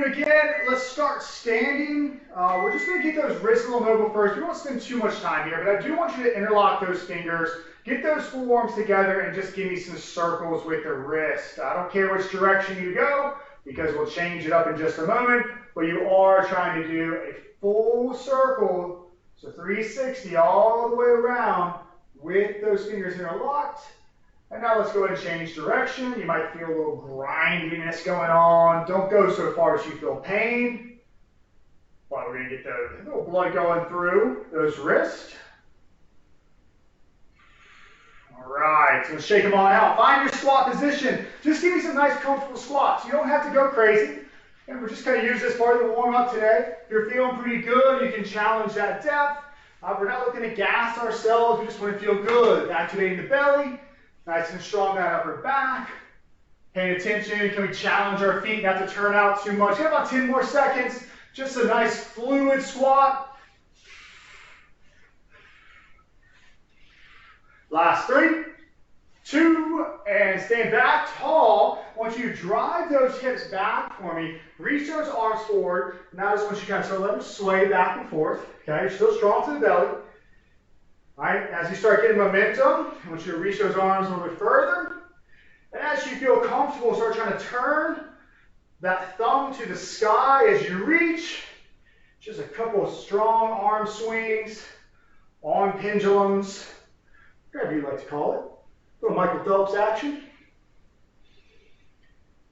begin, let's start standing. We're just going to get those wrists a little mobile first. We won't spend too much time here, but I do want you to interlock those fingers, get those forearms together, and just give me some circles with the wrist. I don't care which direction you go, because we'll change it up in just a moment, but you are trying to do a full circle, so 360 all the way around with those fingers interlocked. And now let's go ahead and change direction. You might feel a little grindiness going on. Don't go so far as you feel pain. Well, we're going to get the little blood going through those wrists. All right, so shake them on out. Find your squat position. Just give me some nice comfortable squats. You don't have to go crazy. And we're just going to use this part of the warm-up today. If you're feeling pretty good, you can challenge that depth. We're not looking to gas ourselves. We just want to feel good. Activating the belly. Nice and strong, that upper back. Paying attention, can we challenge our feet not to turn out too much? Got about 10 more seconds. Just a nice fluid squat. Last 3, 2, and stand back tall. I want you to drive those hips back for me. Reach those arms forward. Now I just want you to kind of let them sway back and forth. Okay, you're still strong to the belly. All right, as you start getting momentum, I want you to reach those arms a little bit further. And as you feel comfortable, start trying to turn that thumb to the sky as you reach. Just a couple of strong arm swings on pendulums, whatever you like to call it. A little Michael Phelps action.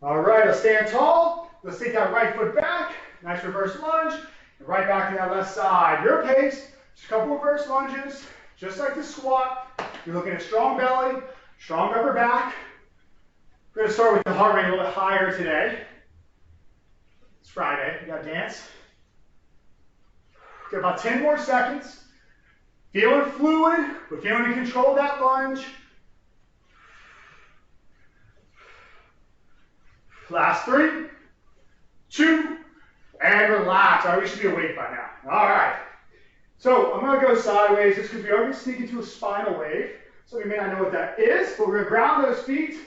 All right, let's stand tall. Let's take that right foot back. Nice reverse lunge. And right back to that left side. Your pace. Just a couple of reverse lunges. Just like the squat, you're looking at strong belly, strong upper back. We're going to start with the heart rate a little bit higher today. It's Friday, you got to dance. Got about 10 more seconds. Feeling fluid, we're feeling in control of that lunge. Last 3, 2, and relax. All right, we should be awake by now. All right. So I'm going to go sideways just because we are going to sneak into a spinal wave. So you may not know what that is, but we're going to ground those feet.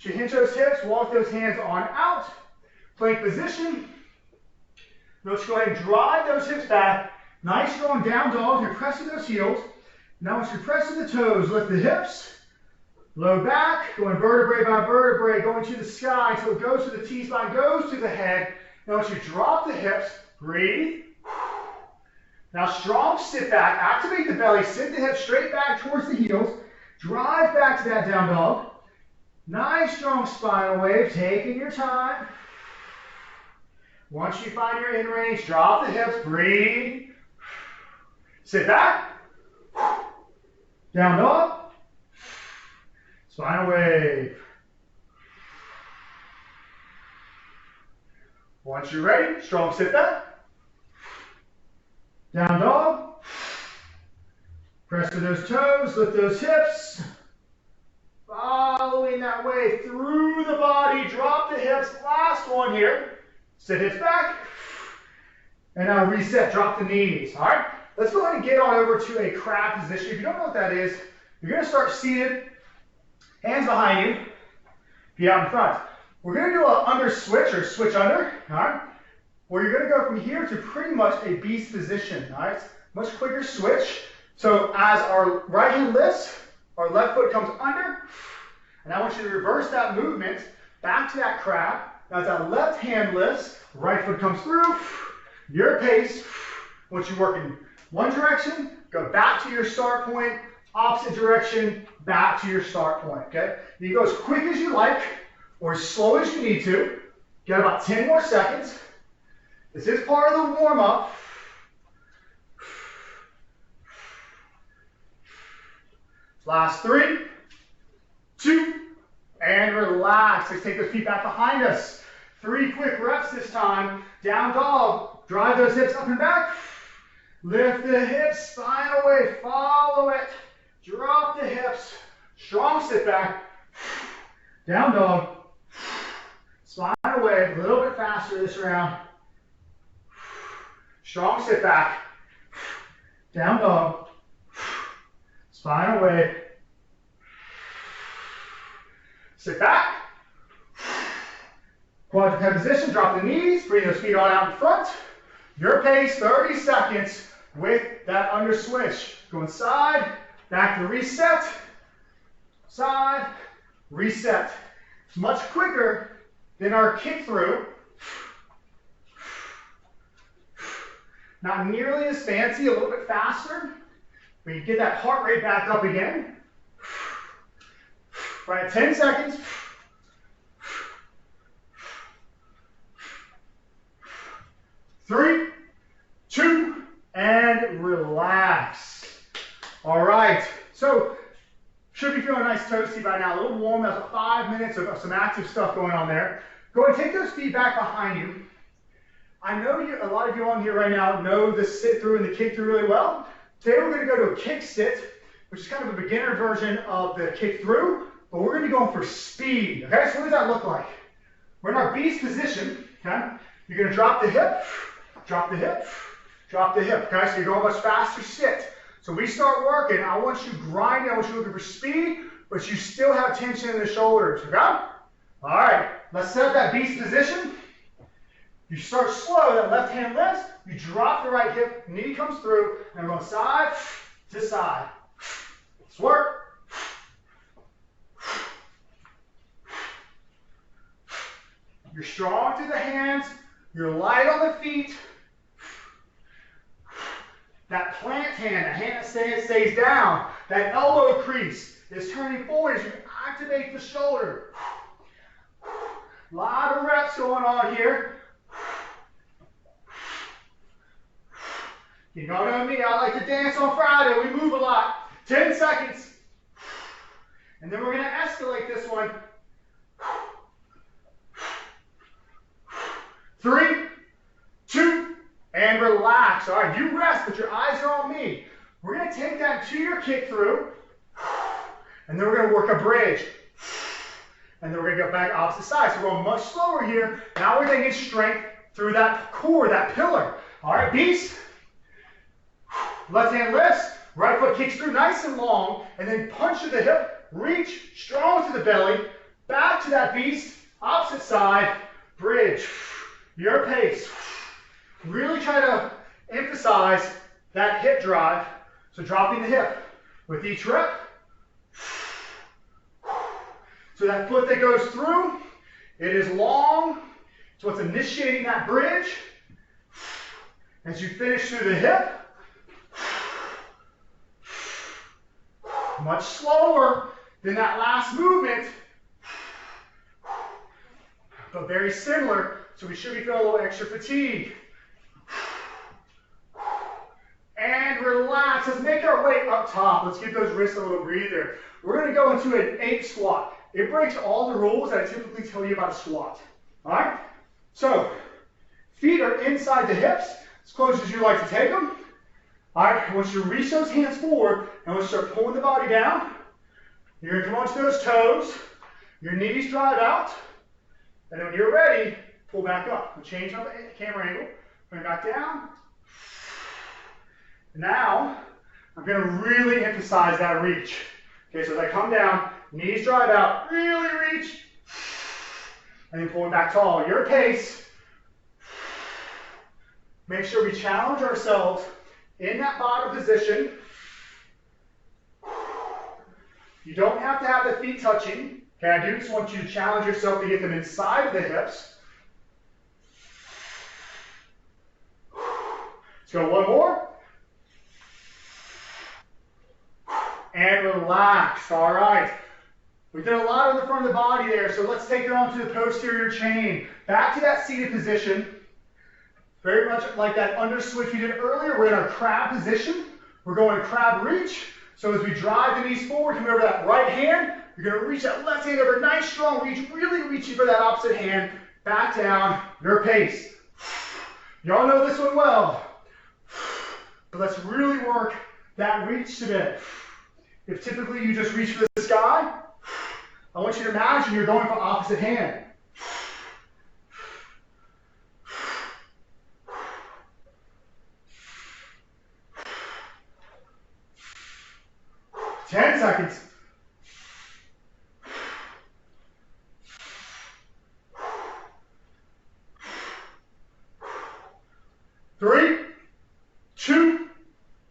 You hinge those hips, walk those hands on out. Plank position. Let's go ahead and drive those hips back. Nice strong down dog. You're pressing those heels. Now once you're pressing the toes, lift the hips. Low back, going vertebrae by vertebrae, going to the sky until it goes to the T-spine, goes to the head. Now once you drop the hips, breathe. Now strong sit back, activate the belly, sit the hips straight back towards the heels, drive back to that down dog. Nice strong spinal wave, taking your time. Once you find your in range, drop the hips, breathe. Sit back, down dog, spinal wave. Once you're ready, strong sit back. Down dog. Press to those toes, lift those hips. Following that way through the body, drop the hips. Last one here. Sit hips back. And now reset, drop the knees. All right, let's go ahead and get on over to a crab position. If you don't know what that is, you're going to start seated, hands behind you, feet out in front. We're going to do an under switch or switch under. All right. Where you're going to go from here to pretty much a beast position, all right? Much quicker switch. So as our right hand lifts, our left foot comes under, and I want you to reverse that movement back to that crab. Now as that left hand lifts, right foot comes through, your pace. Once you work in one direction, go back to your start point, opposite direction, back to your start point, okay? You go as quick as you like, or as slow as you need to. Get about 10 more seconds. This is part of the warm-up. Last 3, 2, and relax. Let's take those feet back behind us. 3 quick reps this time. Down dog. Drive those hips up and back. Lift the hips, spinal wave. Follow it. Drop the hips. Strong sit back. Down dog. Spinal wave. A little bit faster this round. Strong sit back, down dog, spinal wave, sit back, Quadruped position, drop the knees, bring those feet on out in front. Your pace, 30 seconds with that under switch. Going side, back to reset, side, reset. It's much quicker than our kick through. Not nearly as fancy, a little bit faster. But you get that heart rate back up again. Right, 10 seconds. 3, 2, and relax. All right, so should be feeling nice toasty by now. A little warm. That's 5 minutes of some active stuff going on there. Go ahead and take those feet back behind you. I know a lot of you on here right now know the sit through and the kick through really well. Today we're going to go to a kick sit, which is kind of a beginner version of the kick through, but we're going to be going for speed. Okay, so what does that look like? We're in our beast position. Okay, you're going to drop the hip, drop the hip, drop the hip. Okay, so you're going much faster sit. So we start working. I want you grinding. I want you looking for speed, but you still have tension in the shoulders. Okay? All right, let's set up that beast position. You start slow, that left hand lifts, you drop the right hip, knee comes through, and we're going side to side. Let's work. You're strong through the hands, you're light on the feet. That plant hand, the hand that stays down, that elbow crease is turning forward as you activate the shoulder. A lot of reps going on here. You know me, I like to dance on Friday. We move a lot. 10 seconds. And then we're going to escalate this one. 3, 2, and relax. All right, you rest, but your eyes are on me. We're going to take that to your kick through. And then we're going to work a bridge. And then we're going to go back opposite side. So we're going much slower here. Now we're taking strength through that core, that pillar. All right, beast. Left hand lifts, right foot kicks through nice and long, and then punch to the hip, reach, strong to the belly, back to that beast, opposite side, bridge, your pace. Really try to emphasize that hip drive, so dropping the hip with each rep. So that foot that goes through, it is long, so it's initiating that bridge. As you finish through the hip, much slower than that last movement, but very similar, so we should be feeling a little extra fatigue. And relax. Let's make our way up top. Let's give those wrists a little breather. We're going to go into an ape squat. It breaks all the rules that I typically tell you about a squat. All right? So, feet are inside the hips, as close as you like to take them. All right, I want you to reach those hands forward, and we'll start pulling the body down. You're going to come onto those toes. Your knees drive out. And then when you're ready, pull back up. We'll change on the camera angle. Bring back down. Now, I'm going to really emphasize that reach. Okay, so as I come down, knees drive out, really reach. And then pull it back tall. Your pace. Make sure we challenge ourselves in that bottom position. You don't have to have the feet touching. Okay, I do just want you to challenge yourself to get them inside of the hips. Let's go one more. And relax. All right. We did a lot on the front of the body there, so let's take it onto the posterior chain. Back to that seated position. Very much like that under switch we did earlier. We're in our crab position. We're going crab reach. So as we drive the knees forward, come over that right hand. You're going to reach that left hand over. Nice strong reach. Really reaching for that opposite hand. Back down. Your pace. Y'all know this one well. But let's really work that reach today. If typically you just reach for the sky, I want you to imagine you're going for opposite hand. 10 seconds. 3, 2,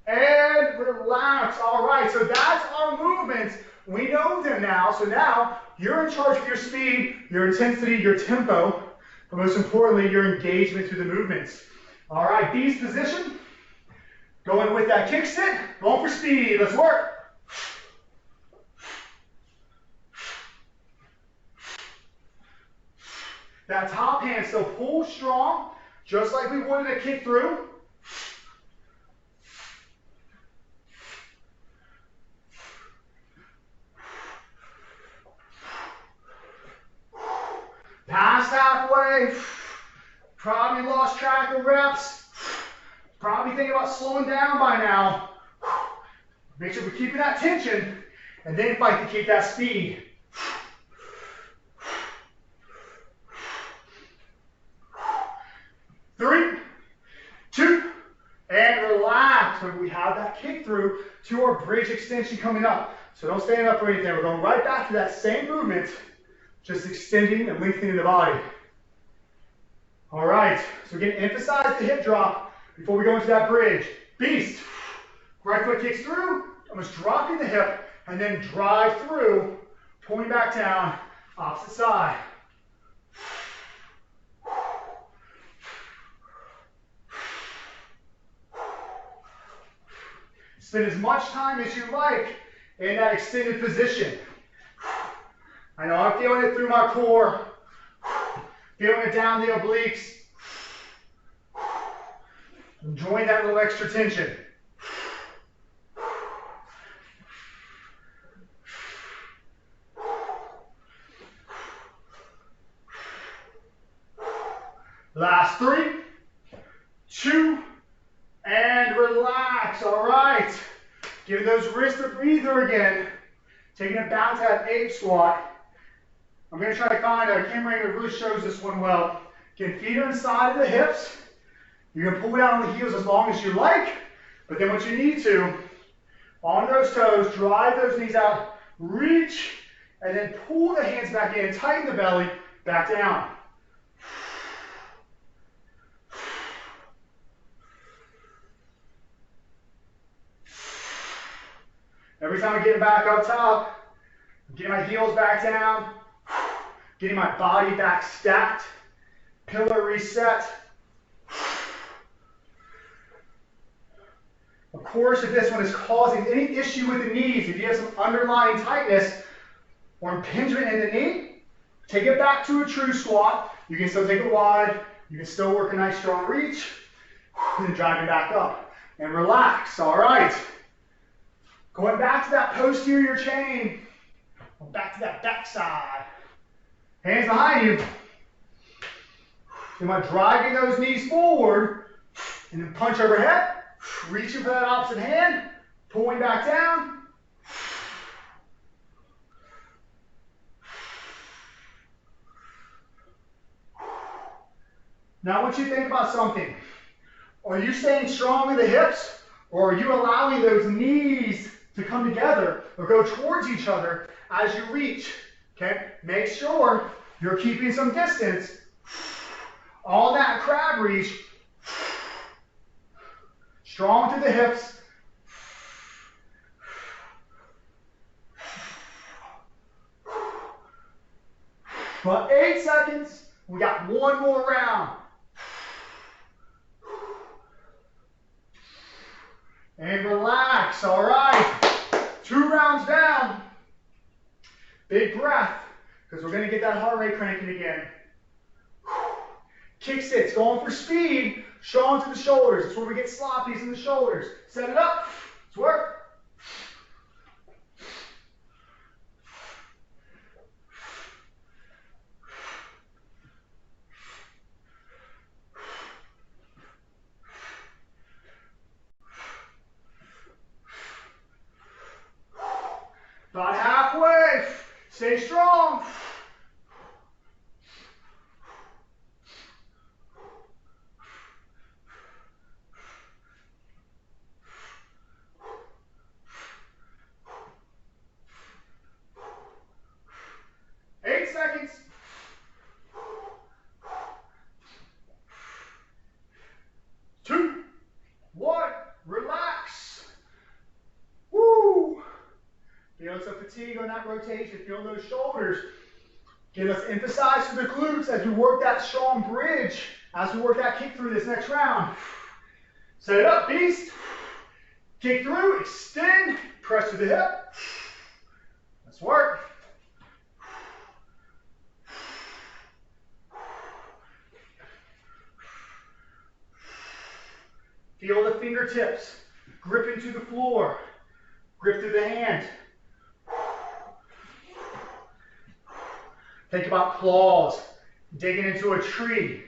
and relax. All right, so that's our movements. We know them now. So now you're in charge of your speed, your intensity, your tempo, but most importantly, your engagement through the movements. All right, B's position. Going with that kick sit, going for speed. Let's work. That top hand still pull strong, just like we would in a kick through. Past halfway, probably lost track of reps, probably thinking about slowing down by now. Make sure we're keeping that tension, and then fight to keep that speed. Three, 2, and relax. When we have that kick through to our bridge extension coming up. So don't stand up or anything. We're going right back to that same movement, just extending and lengthening the body. All right, so again, emphasize the hip drop before we go into that bridge. Beast. Right foot kicks through, almost dropping the hip, and then drive through, pulling back down, opposite side. Spend as much time as you like in that extended position. I know I'm feeling it through my core, feeling it down the obliques. Enjoying that little extra tension. Last 3, 2, and relax. All right. Give those wrists a breather again. Taking it back to that ape squat. I'm going to try to find a camera angle that really shows this one well. Again, feet are inside of the hips. You can pull down on the heels as long as you like, but then what you need to, on those toes, drive those knees out, reach, and then pull the hands back in, tighten the belly, back down. Every time I get back up top, I'm getting my heels back down, getting my body back stacked, pillar reset. Of course, if this one is causing any issue with the knees, if you have some underlying tightness or impingement in the knee, take it back to a true squat. You can still take it wide. You can still work a nice strong reach. And then drive it back up. And relax, all right. Going back to that posterior chain. Back to that back side. Hands behind you. Am I driving those knees forward? And then punch overhead. Reaching for that opposite hand. Pulling back down. Now I want you to think about something. Are you staying strong in the hips? Or are you allowing those knees to come together or go towards each other as you reach? Okay? Make sure you're keeping some distance on that crab reach. Strong through the hips. About 8 seconds. We got one more round. And relax, all right. 2 rounds down. Big breath, because we're going to get that heart rate cranking again. Kick sits, going for speed, strong to the shoulders. That's where we get sloppies in the shoulders. Set it up. Let's work. About halfway. Stay strong. Two, fatigue on that rotation. Feel those shoulders. Okay, let's emphasize to the glutes as we work that strong bridge, as we work that kick through this next round. Set it up, beast. Kick through, extend, press to the hip. Let's work. Feel the fingertips, grip into the floor, grip through the hand. Think about claws, digging into a tree,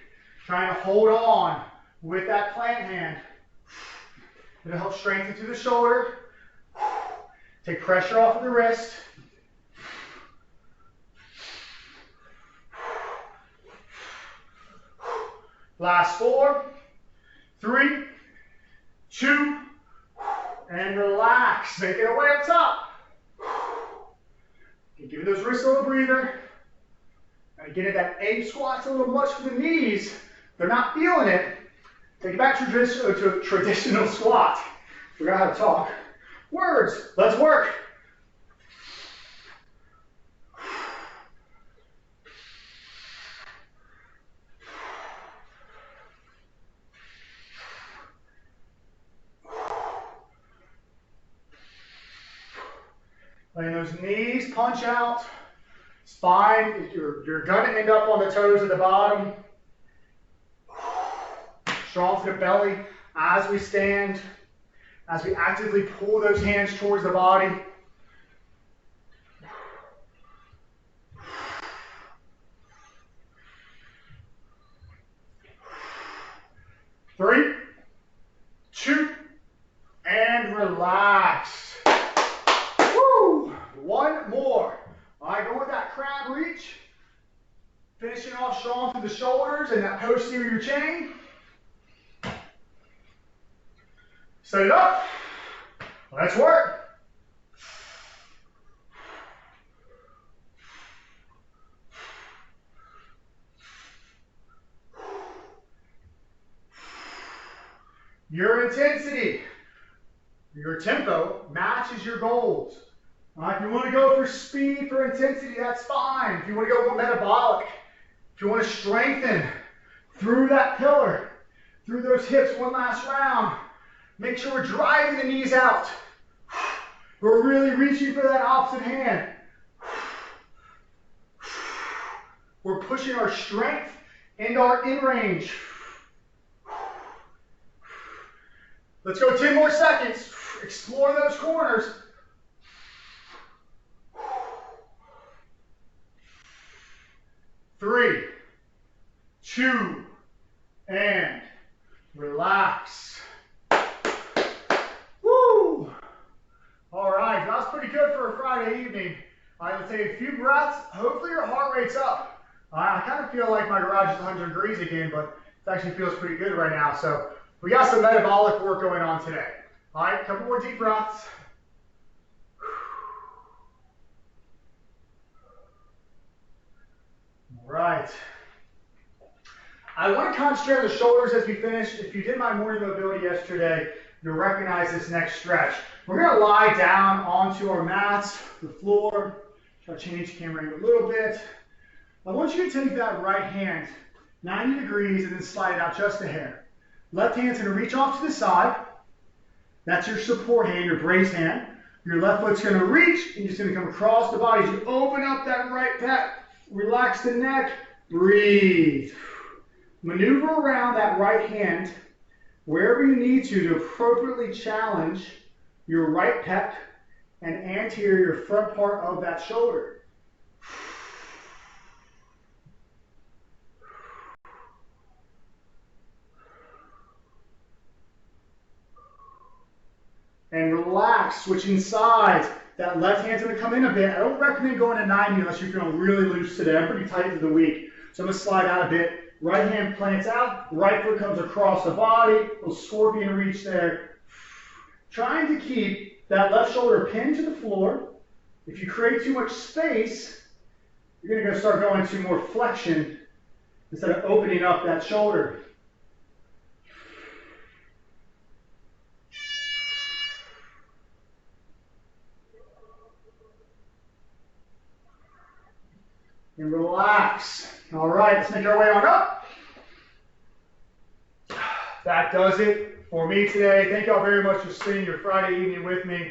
trying to hold on with that plant hand. It'll help strengthen through the shoulder, take pressure off of the wrist. Last 4, 3, 2, and relax. Make it away up top. Give those wrists a little breather. And again, if that A squat's a little much for the knees, they're not feeling it. Take it back to a traditional squat. Forgot how to talk. Words. Let's work. Letting those knees punch out. Spine, you're going to end up on the toes at the bottom. Strong to the belly as we stand, as we actively pull those hands towards the body. Three, 2, and relax. Woo! One more. All right, go with that crab reach. Finishing off strong through the shoulders and that posterior chain. Set it up. Let's work. Your intensity, your tempo matches your goals. If you want to go for speed, for intensity, that's fine. If you want to go for metabolic, if you want to strengthen through that pillar, through those hips, one last round, make sure we're driving the knees out. We're really reaching for that opposite hand. We're pushing our strength and our in range. Let's go 10 more seconds. Explore those corners. 3, 2, and relax. Woo! All right, that was pretty good for a Friday evening. All right, let's take a few breaths. Hopefully your heart rate's up. I kind of feel like my garage is 100 degrees again, but it actually feels pretty good right now. So we got some metabolic work going on today. All right, a couple more deep breaths. All right. I want to concentrate on the shoulders as we finish. If you did my morning mobility yesterday, you'll recognize this next stretch. We're going to lie down onto our mats, the floor. Try to change camera angle a little bit. I want you to take that right hand 90 degrees and then slide it out just a hair. Left hand's going to reach off to the side. That's your support hand, your brace hand. Your left foot's going to reach and you're just going to come across the body. As you open up that right pec, relax the neck, breathe. Maneuver around that right hand wherever you need to appropriately challenge your right pec and anterior front part of that shoulder. And relax, switching sides. That left hand's going to come in a bit. I don't recommend going to 90 unless you're feeling really loose today. I'm pretty tight to the week. So I'm going to slide out a bit. Right hand plants out. Right foot comes across the body. Little scorpion reach there. Trying to keep that left shoulder pinned to the floor. If you create too much space, you're going to start going to more flexion instead of opening up that shoulder. and relax. All right, let's make our way on up. That does it for me today. Thank y'all very much for spending your Friday evening with me.